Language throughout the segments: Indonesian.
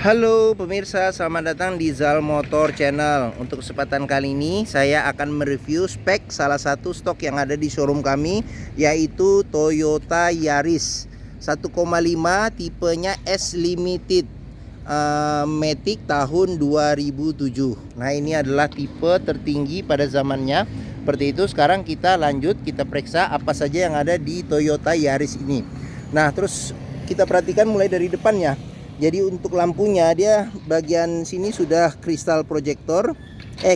Halo pemirsa, selamat datang di Zal Motor Channel. Untuk kesempatan kali ini saya akan mereview spek salah satu stok yang ada di showroom kami, yaitu Toyota Yaris 1,5 tipenya S Limited, Matic tahun 2007. Nah, ini adalah tipe tertinggi pada zamannya. Seperti itu. Sekarang kita lanjut, kita periksa apa saja yang ada di Toyota Yaris ini. Nah, terus kita perhatikan mulai dari depannya. Jadi untuk lampunya, dia bagian sini sudah kristal proyektor,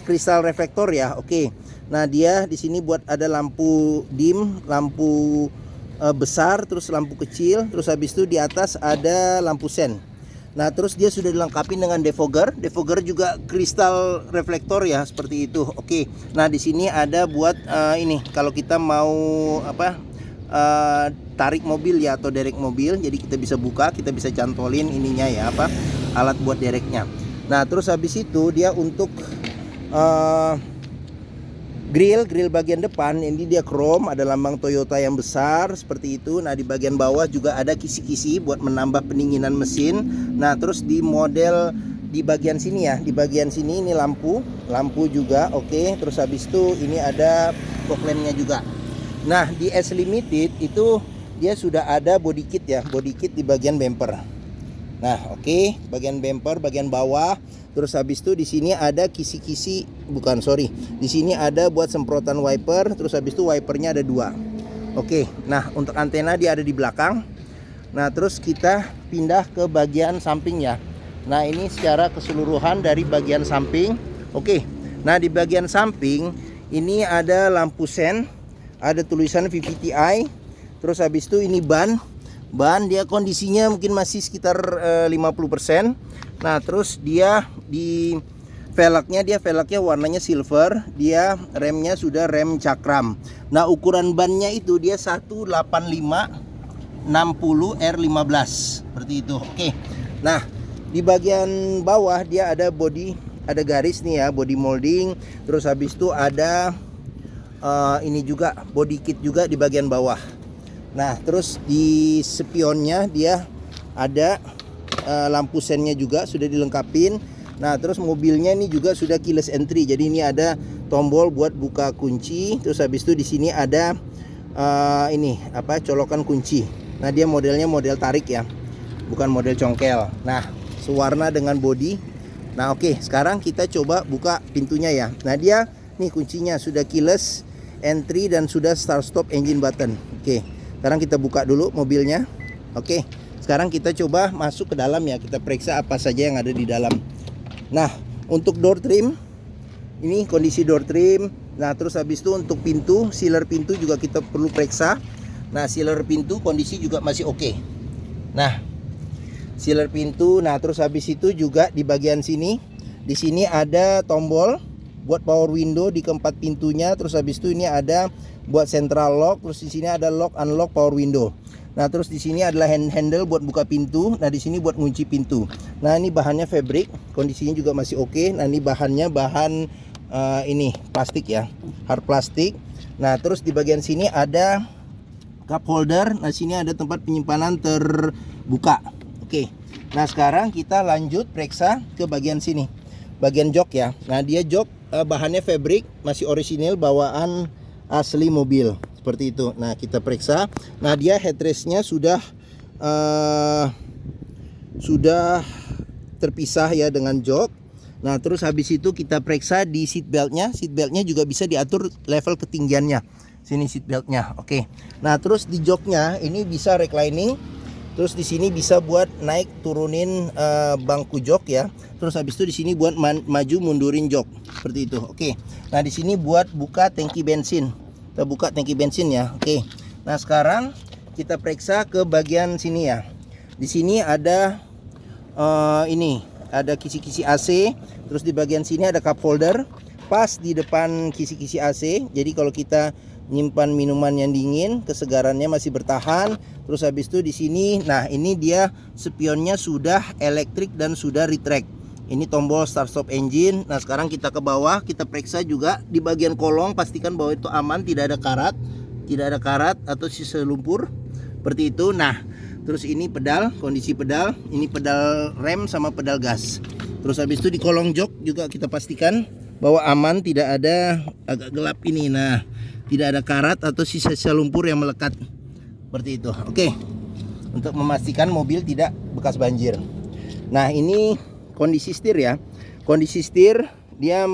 kristal reflektor ya. Oke. Nah, dia di sini buat ada lampu dim, lampu besar, terus lampu kecil, terus habis itu di atas ada lampu sen. Nah, terus dia sudah dilengkapi dengan defogger. Defogger juga kristal reflektor ya, seperti itu. Oke. Nah, di sini ada buat ini kalau kita mau tarik mobil ya, atau derek mobil. Jadi kita bisa buka, kita bisa cantolin ininya ya, alat buat dereknya. Nah, terus habis itu dia untuk grill bagian depan ini dia chrome, ada lambang Toyota yang besar seperti itu. Nah, di bagian bawah juga ada kisi-kisi buat menambah pendinginan mesin. Nah, terus di model di bagian sini ya, di bagian sini ini lampu juga. Oke. Terus habis itu ini ada fog lampnya juga. Nah, di S Limited itu dia sudah ada body kit ya, body kit di bagian bumper. Nah, oke, bagian bumper, bagian bawah. Terus habis itu di sini ada kisi-kisi, di sini ada buat semprotan wiper. Terus habis itu wipernya ada 2. Oke, nah untuk antena dia ada di belakang. Nah, terus kita pindah ke bagian samping ya. Nah, ini secara keseluruhan dari bagian samping. Oke, nah di bagian samping ini ada lampu sen, ada tulisan VVTi. Terus habis itu ini ban dia kondisinya mungkin masih sekitar 50%. Nah, terus dia di velgnya warnanya silver. Dia remnya sudah rem cakram. Nah, ukuran bannya itu dia 185/60 R15 seperti itu. Oke. Nah, di bagian bawah dia ada body, ada garis nih ya, body molding. Terus habis itu ada ini juga body kit juga di bagian bawah. Nah, terus di spionnya dia ada lampu sennya juga sudah dilengkapin. Nah, terus mobilnya ini juga sudah keyless entry. Jadi ini ada tombol buat buka kunci. Terus habis itu di sini ada colokan kunci. Nah, dia modelnya model tarik ya, bukan model congkel. Nah, sewarna dengan body. Nah, oke, sekarang kita coba buka pintunya ya. Nah, dia nih kuncinya sudah keyless entry dan sudah start stop engine button. Oke, sekarang kita buka dulu mobilnya. Oke, sekarang kita coba masuk ke dalam ya, kita periksa apa saja yang ada di dalam. Nah, untuk door trim, ini kondisi door trim. Nah, terus habis itu untuk pintu, sealer pintu juga kita perlu periksa. Nah, sealer pintu kondisi juga masih oke. Nah, sealer pintu. Nah, terus habis itu juga di bagian sini, di sini ada tombol buat power window di keempat pintunya. Terus habis itu ini ada buat central lock. Terus di sini ada lock unlock power window. Nah, terus di sini adalah handle buat buka pintu. Nah, di sini buat ngunci pintu. Nah, ini bahannya fabric, kondisinya juga masih oke. Nah, ini bahannya bahan ini plastik ya, hard plastik. Nah, terus di bagian sini ada cup holder. Nah, sini ada tempat penyimpanan terbuka. Oke. Nah, sekarang kita lanjut periksa ke bagian sini, bagian jok ya. Nah, dia jok bahannya fabric, masih orisinil bawaan asli mobil seperti itu. Nah, kita periksa. Nah, dia headrestnya sudah terpisah ya dengan jok. Nah, terus habis itu kita periksa di seat beltnya. Seat beltnya juga bisa diatur level ketinggiannya. Sini seat beltnya. Oke. Nah, terus di joknya ini bisa reclining. Terus di sini bisa buat naik turunin bangku jok ya. Terus habis itu di sini buat maju mundurin jok seperti itu. Oke. Nah, di sini buat buka tangki bensin. Kita buka tangki bensin ya. Oke. Nah, sekarang kita periksa ke bagian sini ya. Di sini ada ada kisi-kisi AC. Terus di bagian sini ada cup holder pas di depan kisi-kisi AC. Jadi kalau kita nyimpan minuman yang dingin, kesegarannya masih bertahan. Terus habis itu di sini, nah ini dia spionnya sudah elektrik dan sudah retract. Ini tombol start stop engine. Nah, sekarang kita ke bawah, kita periksa juga di bagian kolong, pastikan bahwa itu aman, tidak ada karat atau sisa lumpur seperti itu. Nah, Terus ini pedal, kondisi pedal, ini pedal rem sama pedal gas. Terus habis itu di kolong jok juga kita pastikan bahwa aman, tidak ada agak gelap ini. Nah, tidak ada karat atau sisa-sisa lumpur yang melekat. Seperti itu. Oke. Untuk memastikan mobil tidak bekas banjir. Nah, ini kondisi setir ya. Kondisi setir dia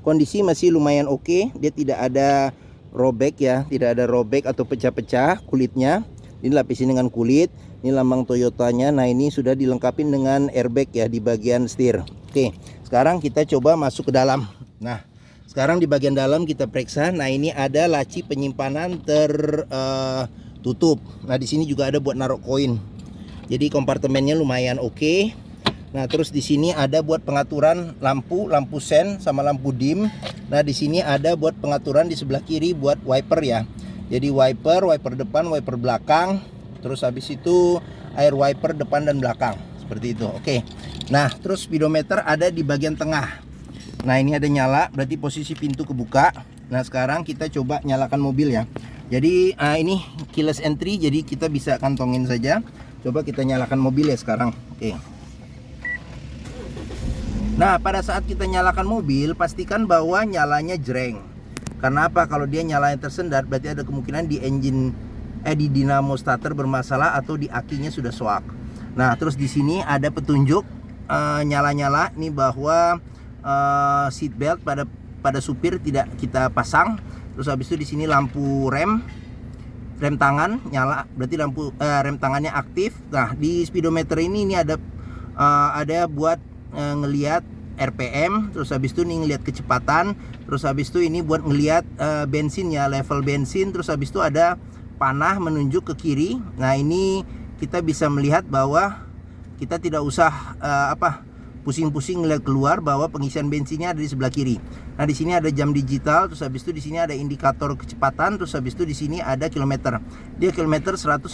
kondisi masih lumayan oke. Dia tidak ada robek ya, tidak ada robek atau pecah-pecah kulitnya. Ini lapisin dengan kulit. Ini lambang Toyotanya. Nah, ini sudah dilengkapi dengan airbag ya di bagian setir. Oke, sekarang kita coba masuk ke dalam. Nah, sekarang di bagian dalam kita periksa. Nah, ini ada laci penyimpanan tertutup. Nah, di sini juga ada buat naruh koin. Jadi kompartemennya lumayan oke. Nah, terus di sini ada buat pengaturan lampu sen sama lampu dim. Nah, di sini ada buat pengaturan di sebelah kiri buat wiper ya. Jadi wiper depan, wiper belakang. Terus habis itu air wiper depan dan belakang. Seperti itu. Oke. Nah, terus speedometer ada di bagian tengah. Nah, ini ada nyala, berarti posisi pintu kebuka. Nah, sekarang kita coba nyalakan mobil ya. Jadi ini keyless entry, jadi kita bisa kantongin saja. Coba kita nyalakan mobil ya sekarang. Oke. Nah, pada saat kita nyalakan mobil, pastikan bahwa nyalanya jreng. Karena apa? Kalau dia nyalanya tersendat, berarti ada kemungkinan di di dinamo starter bermasalah atau di akinya sudah soak. Nah, terus di sini ada petunjuk nyala-nyala nih bahwa seat belt pada supir tidak kita pasang. Terus habis itu di sini lampu rem tangan nyala, berarti lampu rem tangannya aktif. Nah, di speedometer ini ada buat ngelihat RPM, terus habis itu nih ngelihat kecepatan, terus habis itu ini buat ngelihat bensin ya, level bensin, terus habis itu ada panah menunjuk ke kiri. Nah, ini kita bisa melihat bahwa kita tidak usah pusing-pusing ngelihat keluar bahwa pengisian bensinnya ada di sebelah kiri. Nah, di sini ada jam digital, terus habis itu di sini ada indikator kecepatan, terus habis itu di sini ada kilometer. Dia kilometer 157.000.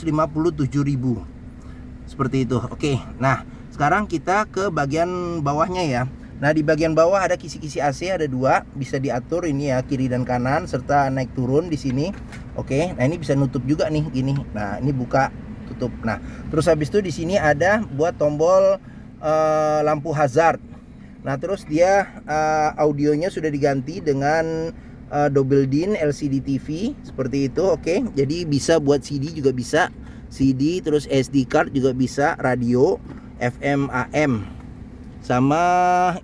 Seperti itu. Oke. Nah, sekarang kita ke bagian bawahnya ya. Nah, di bagian bawah ada kisi-kisi AC, ada dua, bisa diatur ini ya, kiri dan kanan serta naik turun di sini. Oke. Nah, ini bisa nutup juga nih gini. Nah, ini buka tutup. Nah, terus habis itu di sini ada buat tombol lampu hazard. Nah, terus dia audionya sudah diganti dengan double din LCD TV seperti itu. Oke. Jadi bisa buat CD juga bisa. CD, terus SD card juga bisa, radio FM AM. Sama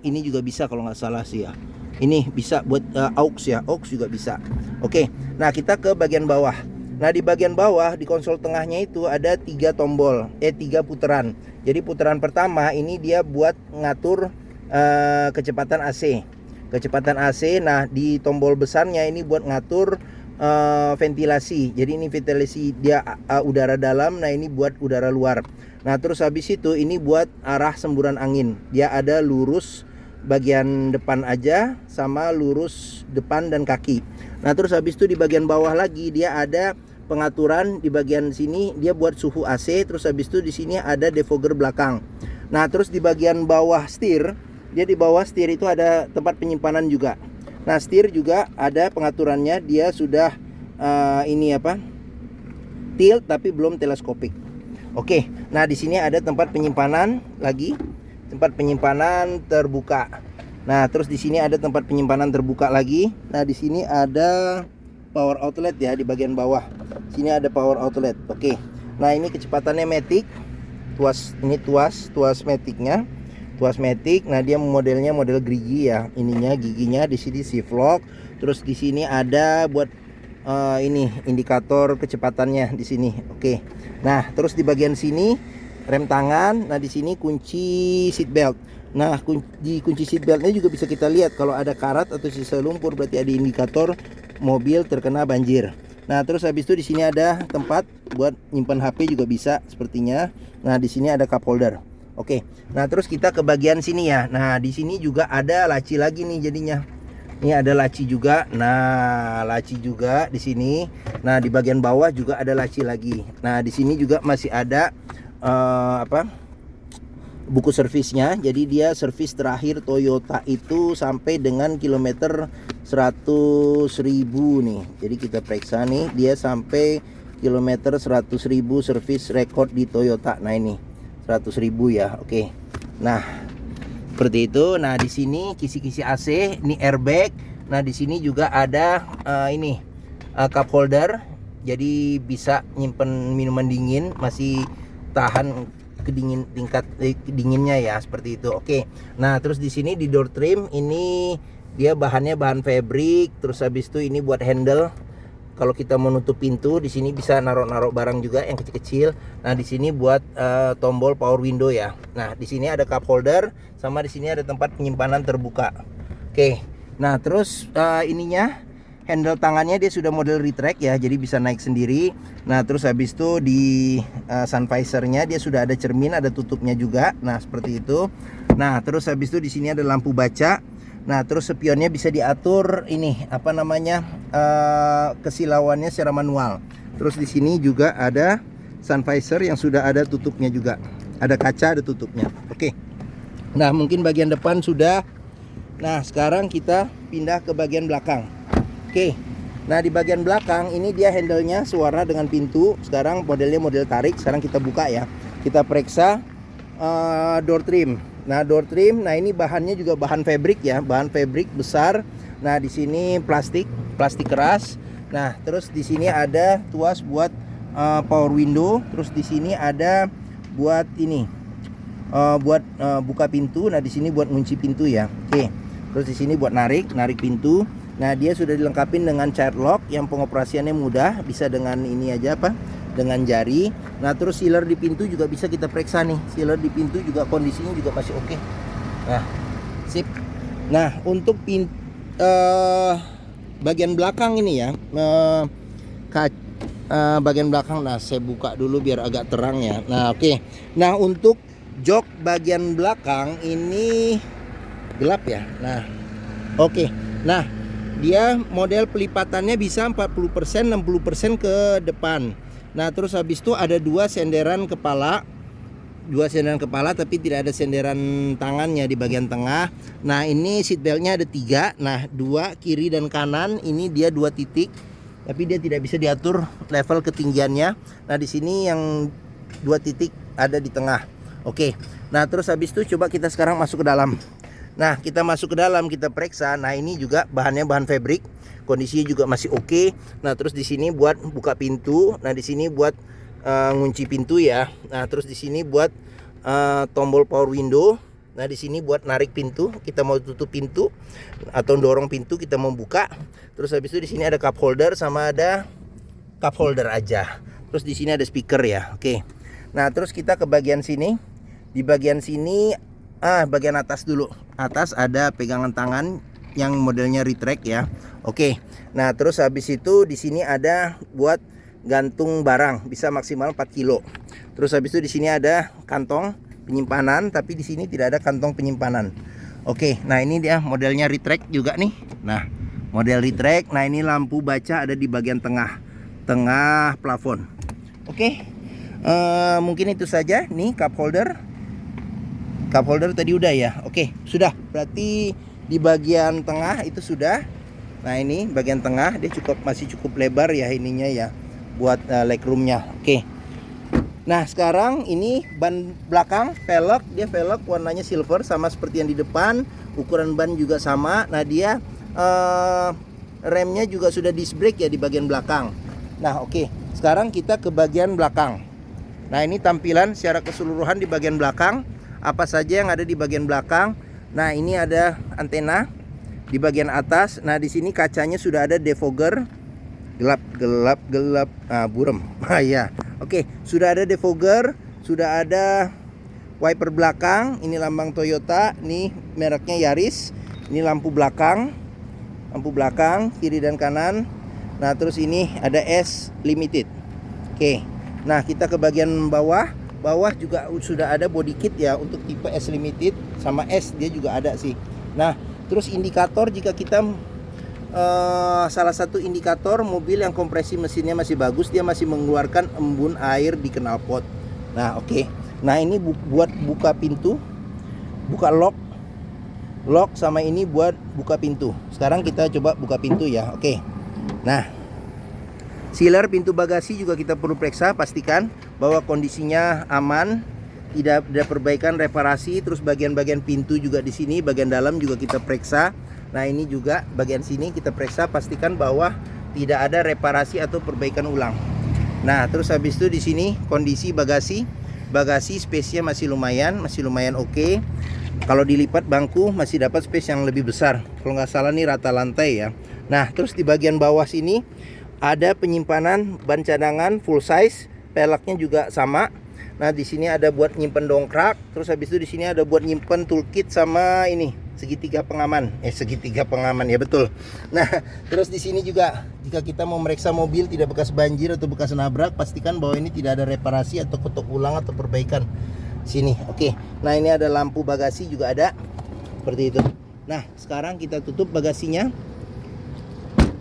ini juga bisa kalau nggak salah sih ya. Ini bisa buat aux ya, aux juga bisa. Oke. Nah, kita ke bagian bawah. Nah, di bagian bawah di konsol tengahnya itu ada 3 tombol, 3 putaran. Jadi putaran pertama ini dia buat ngatur kecepatan AC. Kecepatan AC. Nah, di tombol besarnya ini buat ngatur ventilasi. Jadi ini ventilasi dia udara dalam, nah ini buat udara luar. Nah, terus habis itu ini buat arah semburan angin. Dia ada lurus bagian depan aja sama lurus depan dan kaki. Nah, terus habis itu di bagian bawah lagi dia ada pengaturan di bagian sini, dia buat suhu AC. Terus habis itu di sini ada defogger belakang. Nah, terus di bagian bawah setir, dia di bawah setir itu ada tempat penyimpanan juga. Nah, setir juga ada pengaturannya, dia sudah tilt tapi belum teleskopik. Oke. Nah, di sini ada tempat penyimpanan lagi, tempat penyimpanan terbuka. Nah, terus di sini ada tempat penyimpanan terbuka lagi. Nah, di sini ada power outlet ya di bagian bawah. Sini ada power outlet. Oke. Nah, ini kecepatannya matic. Tuas maticnya. Tuas matic. Nah, dia modelnya model gigi ya. Ininya giginya di sini shift lock. Terus di sini ada buat ini indikator kecepatannya di sini. Oke. Nah, terus di bagian sini rem tangan. Nah, di sini kunci seat belt. Nah, di kunci seat beltnya juga bisa kita lihat kalau ada karat atau sisa lumpur, berarti ada indikator mobil terkena banjir. Nah, terus habis itu di sini ada tempat buat nyimpan HP juga bisa sepertinya. Nah, di sini ada cup holder. Oke. Nah, terus kita ke bagian sini ya. Nah, di sini juga ada laci lagi nih jadinya. Ini ada laci juga. Nah, laci juga di sini. Nah, di bagian bawah juga ada laci lagi. Nah, di sini juga masih ada buku servisnya. Jadi dia servis terakhir Toyota itu sampai dengan kilometer 100.000 nih. Jadi kita periksa nih, dia sampai kilometer 100.000 service record di Toyota. Nah ini 100.000 ya. Oke. Nah, seperti itu. Nah, di sini kisi-kisi AC, ini airbag. Nah, di sini juga ada ini cup holder. Jadi bisa nyimpen minuman dingin, masih tahan tingkat dinginnya ya, seperti itu. Oke. Nah, terus di sini di door trim ini dia bahannya bahan fabric. Terus habis itu ini buat handle. Kalau kita mau nutup pintu, di sini bisa naruh-naruh barang juga yang kecil-kecil. Nah, di sini buat tombol power window ya. Nah, di sini ada cup holder, sama di sini ada tempat penyimpanan terbuka. Oke. Nah, terus ininya handle tangannya dia sudah model retract ya, jadi bisa naik sendiri. Nah, terus habis itu di sun visornya dia sudah ada cermin, ada tutupnya juga. Nah, seperti itu. Nah, terus habis itu di sini ada lampu baca. Nah, terus spionnya bisa diatur ini apa namanya kesilauannya secara manual. Terus di sini juga ada sun visor yang sudah ada tutupnya juga. Ada kaca, ada tutupnya. Oke. Nah, mungkin bagian depan sudah. Nah, sekarang kita pindah ke bagian belakang. Oke. Nah, di bagian belakang ini dia handle-nya sewarna dengan pintu. Sekarang modelnya model tarik. Sekarang kita buka ya. Kita periksa door trim. Nah, door trim, nah ini bahannya juga bahan fabric ya, bahan fabric besar. Nah, di sini plastik keras. Nah, terus di sini ada tuas buat power window. Terus di sini ada buat ini, buka pintu. Nah, di sini buat ngunci pintu ya. Oke. Terus di sini buat narik pintu. Nah, dia sudah dilengkapi dengan child lock yang pengoperasiannya mudah, bisa dengan ini aja dengan jari. Nah, terus sealer di pintu juga bisa kita periksa nih. Sealer di pintu juga kondisinya juga masih oke. Nah, sip. Nah, untuk bagian belakang ini ya, bagian belakang. Nah, saya buka dulu biar agak terang ya. Nah, oke. Nah, untuk jok bagian belakang ini gelap ya. Nah, oke. Nah, dia model pelipatannya bisa 40%, 60% ke depan. Nah, terus habis itu ada dua senderan kepala tapi tidak ada senderan tangannya di bagian tengah. Nah, ini seat beltnya ada 3. Nah, 2 kiri dan kanan. Ini dia 2 titik, tapi dia tidak bisa diatur level ketinggiannya. Nah, di sini yang 2 titik ada di tengah. Oke. Nah, terus habis itu coba kita sekarang masuk ke dalam. Nah, kita masuk ke dalam, kita periksa. Nah, ini juga bahannya bahan fabric, kondisinya juga masih oke. Nah, terus di sini buat buka pintu. Nah, di sini buat ngunci pintu ya. Nah, terus di sini buat tombol power window. Nah, di sini buat narik pintu. Kita mau tutup pintu atau dorong pintu, kita mau buka. Terus habis itu di sini ada cup holder sama ada cup holder aja. Terus di sini ada speaker ya. Oke. Nah, terus kita ke bagian sini. Di bagian sini bagian atas dulu. Atas ada pegangan tangan yang modelnya retract ya. Oke. Nah, terus habis itu di sini ada buat gantung barang, bisa maksimal 4 kilo. Terus habis itu di sini ada kantong penyimpanan, tapi di sini tidak ada kantong penyimpanan. Oke. Nah, ini dia modelnya retract juga nih. Nah, model retract. Nah, ini lampu baca ada di bagian tengah plafon. Oke. Mungkin itu saja nih cup holder. Cup holder tadi udah ya. Oke, sudah. Berarti di bagian tengah itu sudah. Nah, ini bagian tengah dia masih cukup lebar ya ininya ya buat legroomnya. Oke. Nah, sekarang ini ban belakang velg, dia velg warnanya silver sama seperti yang di depan. Ukuran ban juga sama. Nah, dia remnya juga sudah disc brake ya di bagian belakang. Nah, oke. Sekarang kita ke bagian belakang. Nah, ini tampilan secara keseluruhan di bagian belakang. Apa saja yang ada di bagian belakang. Nah, ini ada antena di bagian atas. Nah, di sini kacanya sudah ada defogger. Gelap. Nah, burem. Ah ya. Oke, sudah ada defogger, sudah ada wiper belakang. Ini lambang Toyota, ini mereknya Yaris. Ini lampu belakang kiri dan kanan. Nah, terus ini ada S limited. Oke. Nah, kita ke bagian bawah. Bawah juga sudah ada body kit ya untuk tipe S limited sama S dia juga ada sih. Nah, terus indikator jika kita salah satu indikator mobil yang kompresi mesinnya masih bagus, dia masih mengeluarkan embun air di knalpot. Nah, oke. Nah, ini buat buka pintu, buka lock sama ini buat buka pintu. Sekarang kita coba buka pintu ya. Oke. Nah, Sealer pintu bagasi juga kita perlu periksa, pastikan bahwa kondisinya aman, tidak ada perbaikan, reparasi. Terus bagian-bagian pintu juga di sini, bagian dalam juga kita periksa. Nah, ini juga bagian sini kita periksa, pastikan bahwa tidak ada reparasi atau perbaikan ulang. Nah, terus habis itu di sini kondisi bagasi space-nya masih lumayan oke. Kalau dilipat bangku masih dapat space yang lebih besar. Kalau nggak salah nih rata lantai ya. Nah, terus di bagian bawah sini ada penyimpanan ban cadangan full size, peleknya juga sama. Nah, di sini ada buat nyimpen dongkrak, terus habis itu di sini ada buat nyimpen toolkit sama ini segitiga pengaman. Segitiga pengaman ya, betul. Nah, terus di sini juga jika kita mau meriksa mobil tidak bekas banjir atau bekas nabrak, pastikan bahwa ini tidak ada reparasi atau ketuk ulang atau perbaikan. Sini, oke. Nah, ini ada lampu bagasi juga ada. Seperti itu. Nah, sekarang kita tutup bagasinya.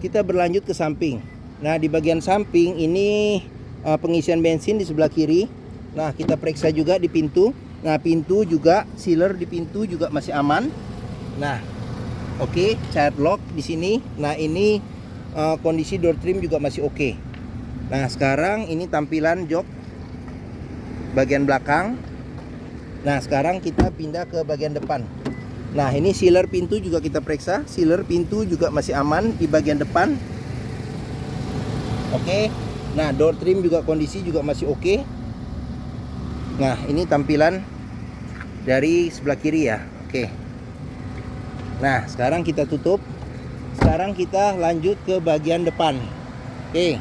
Kita berlanjut ke samping. Nah, di bagian samping ini pengisian bensin di sebelah kiri. Nah, kita periksa juga di pintu. Nah, pintu juga sealer di pintu juga masih aman. Nah, oke, child lock di sini. Nah, ini kondisi door trim juga masih oke. Nah, sekarang ini tampilan jok bagian belakang. Nah, sekarang kita pindah ke bagian depan. Nah, ini sealer pintu juga kita periksa. Sealer pintu juga masih aman di bagian depan. Oke. Nah, door trim juga kondisi juga masih oke. Nah, ini tampilan dari sebelah kiri ya. Oke. Nah, sekarang kita tutup. Sekarang kita lanjut ke bagian depan. Oke.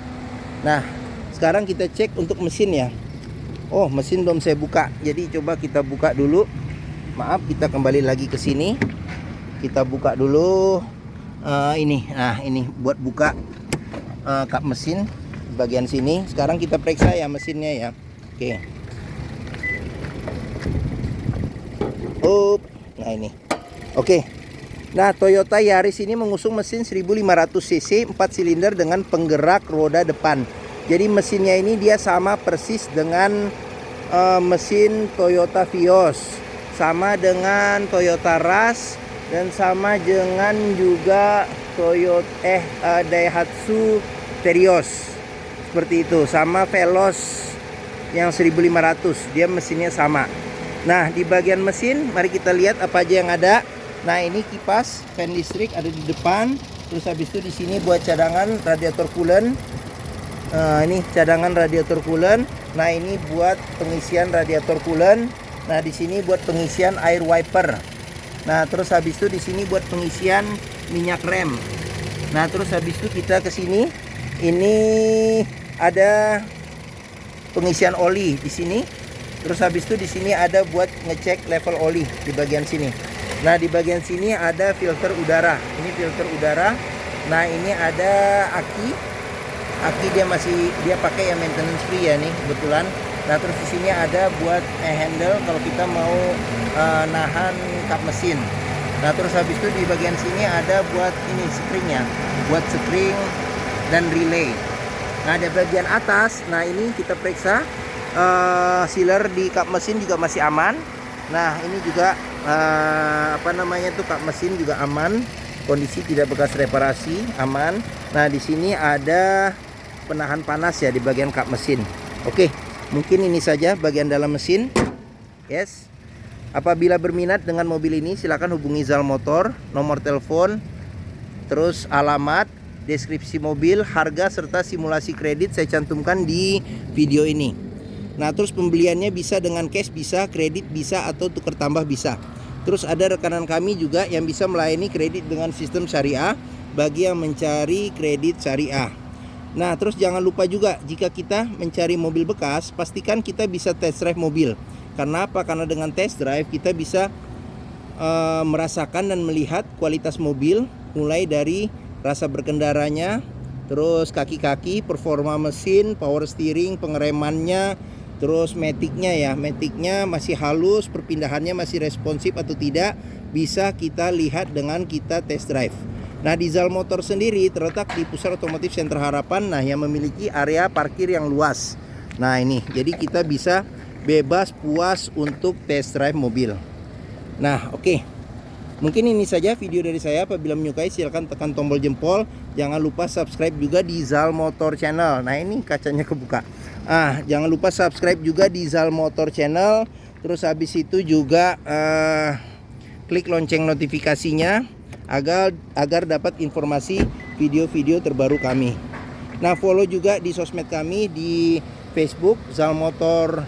Nah, sekarang kita cek untuk mesin ya. Oh, mesin belum saya buka. Jadi coba kita buka dulu. Maaf, kita kembali lagi ke sini. Kita buka dulu ini. Nah, ini buat buka kap mesin bagian sini. Sekarang kita periksa ya mesinnya ya. Oke. Nah, ini. Oke. Nah, Toyota Yaris ini mengusung mesin 1500 cc 4 silinder dengan penggerak roda depan. Jadi mesinnya ini dia sama persis dengan mesin Toyota Vios, sama dengan Toyota Rush, dan sama dengan juga Daihatsu Terios. Seperti itu, sama Veloz yang 1500, dia mesinnya sama. Nah, di bagian mesin mari kita lihat apa aja yang ada. Nah, ini kipas fan listrik ada di depan. Terus habis itu di sini buat cadangan radiator coolant. Ini cadangan radiator coolant. Nah, ini buat pengisian radiator coolant. Nah, di sini buat pengisian air wiper. Nah, terus habis itu di sini buat pengisian minyak rem. Nah, terus habis itu kita ke sini. Ini ada pengisian oli di sini. Terus habis itu di sini ada buat ngecek level oli di bagian sini. Nah, di bagian sini ada filter udara. Ini filter udara. Nah, ini ada aki. Aki dia pakai ya maintenance free ya nih kebetulan. Nah, terus di sini ada buat handle kalau kita mau nahan kap mesin. Nah, terus habis itu di bagian sini ada buat ini springnya, buat spring dan relay. Nah, di bagian atas, nah ini kita periksa sealer di kap mesin juga masih aman. Nah, ini juga kap mesin juga aman, kondisi tidak bekas reparasi, aman. Nah, di sini ada penahan panas ya di bagian kap mesin. Oke, mungkin ini saja bagian dalam mesin. Yes. Apabila berminat dengan mobil ini, silakan hubungi Zal Motor, nomor telepon, terus alamat, deskripsi mobil, harga serta simulasi kredit saya cantumkan di video ini. Nah, terus pembeliannya bisa dengan cash, bisa kredit, bisa atau tukar tambah bisa. Terus ada rekanan kami juga yang bisa melayani kredit dengan sistem syariah bagi yang mencari kredit syariah. Nah, terus jangan lupa juga jika kita mencari mobil bekas, pastikan kita bisa test drive mobil. Karena apa? Karena dengan test drive kita bisa merasakan dan melihat kualitas mobil, mulai dari rasa berkendaranya, terus kaki-kaki, performa mesin, power steering, pengeremannya, terus maticnya ya, maticnya masih halus, perpindahannya masih responsif atau tidak, bisa kita lihat dengan kita test drive. Nah, di Zal Motor sendiri terletak di Pusat Otomotif Sentra Harapan, nah yang memiliki area parkir yang luas. Nah, ini jadi kita bisa bebas puas untuk test drive mobil. Nah, oke. Mungkin ini saja video dari saya. Apabila menyukai silahkan tekan tombol jempol. Jangan lupa subscribe juga di Zal Motor Channel. Nah ini kacanya kebuka. Jangan lupa subscribe juga di Zal Motor Channel. Terus habis itu juga klik lonceng notifikasinya agar dapat informasi video-video terbaru kami. Nah follow juga di sosmed kami di Facebook Zal Motor,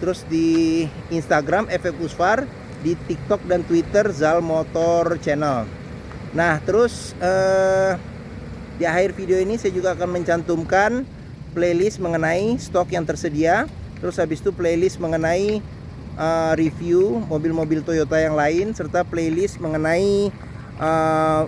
terus di Instagram FF Pusfar, di TikTok dan Twitter Zal Motor Channel. Nah terus di akhir video ini saya juga akan mencantumkan playlist mengenai stok yang tersedia. Terus habis itu playlist mengenai review mobil-mobil Toyota yang lain, serta playlist mengenai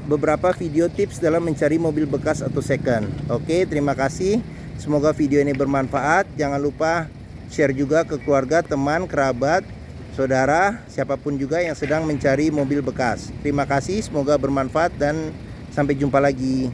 beberapa video tips dalam mencari mobil bekas atau second. Oke, terima kasih. Semoga video ini bermanfaat. Jangan lupa share juga ke keluarga, teman, kerabat, saudara, siapapun juga yang sedang mencari mobil bekas. Terima kasih, semoga bermanfaat dan sampai jumpa lagi.